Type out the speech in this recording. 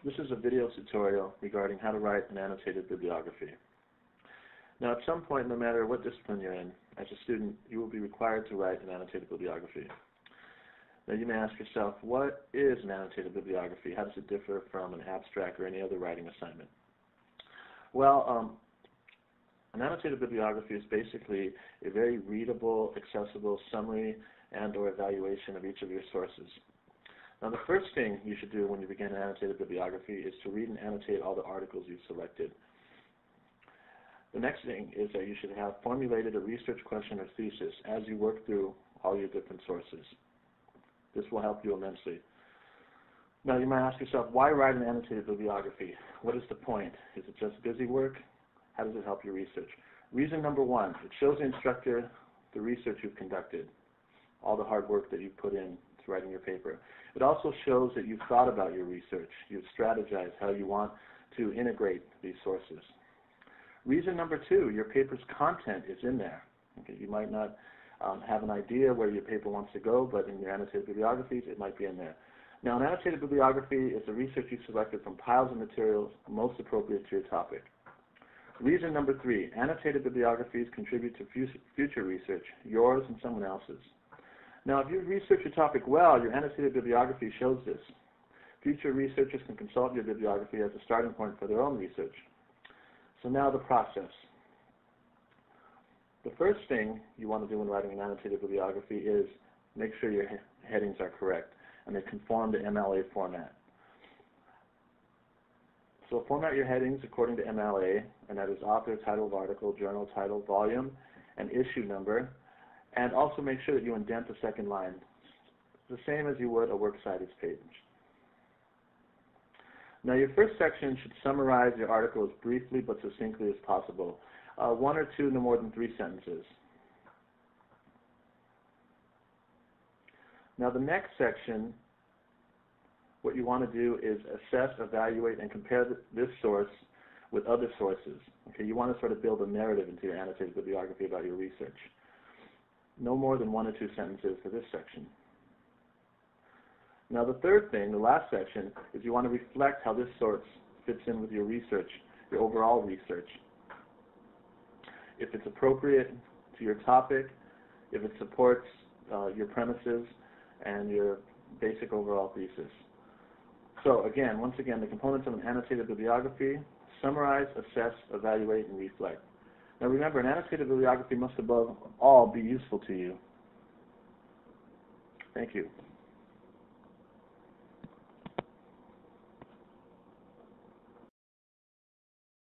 This is a video tutorial regarding how to write an annotated bibliography. Now, at some point, no matter what discipline you're in, as a student, you will be required to write an annotated bibliography. Now, you may ask yourself, what is an annotated bibliography? How does it differ from an abstract or any other writing assignment? Well, an annotated bibliography is basically a very readable, accessible summary and/or evaluation of each of your sources. Now, the first thing you should do when you begin an annotated bibliography is to read and annotate all the articles you've selected. The next thing is that you should have formulated a research question or thesis as you work through all your different sources. This will help you immensely. Now, you might ask yourself, why write an annotated bibliography? What is the point? Is it just busy work? How does it help your research? Reason number one, it shows the instructor the research you've conducted, all the hard work that you've put in to writing your paper. It also shows that you've thought about your research. You've strategized how you want to integrate these sources. Reason number two, your paper's content is in there. Okay, you might not have an idea where your paper wants to go, but in your annotated bibliographies, it might be in there. Now, an annotated bibliography is the research you've selected from piles of materials most appropriate to your topic. Reason number three, annotated bibliographies contribute to future research, yours and someone else's. Now, if you research your topic well, your annotated bibliography shows this. Future researchers can consult your bibliography as a starting point for their own research. So now the process. The first thing you want to do when writing an annotated bibliography is make sure your headings are correct and they conform to MLA format. So format your headings according to MLA, and that is author, title of article, journal title, volume, and issue number. And also make sure that you indent the second line, the same as you would a works cited page. Now, your first section should summarize your article as briefly but succinctly as possible. One or two, no more than 3 sentences. Now, the next section, what you want to do is assess, evaluate, and compare this source with other sources. Okay, you want to sort of build a narrative into your annotated bibliography about your research. No more than 1 or 2 sentences for this section. Now, the third thing, the last section, is you want to reflect how this source fits in with your research, your overall research. If it's appropriate to your topic, if it supports your premises and your basic overall thesis. So again, once again, the components of an annotated bibliography: summarize, assess, evaluate, and reflect. Now remember, an annotated bibliography must above all be useful to you. Thank you.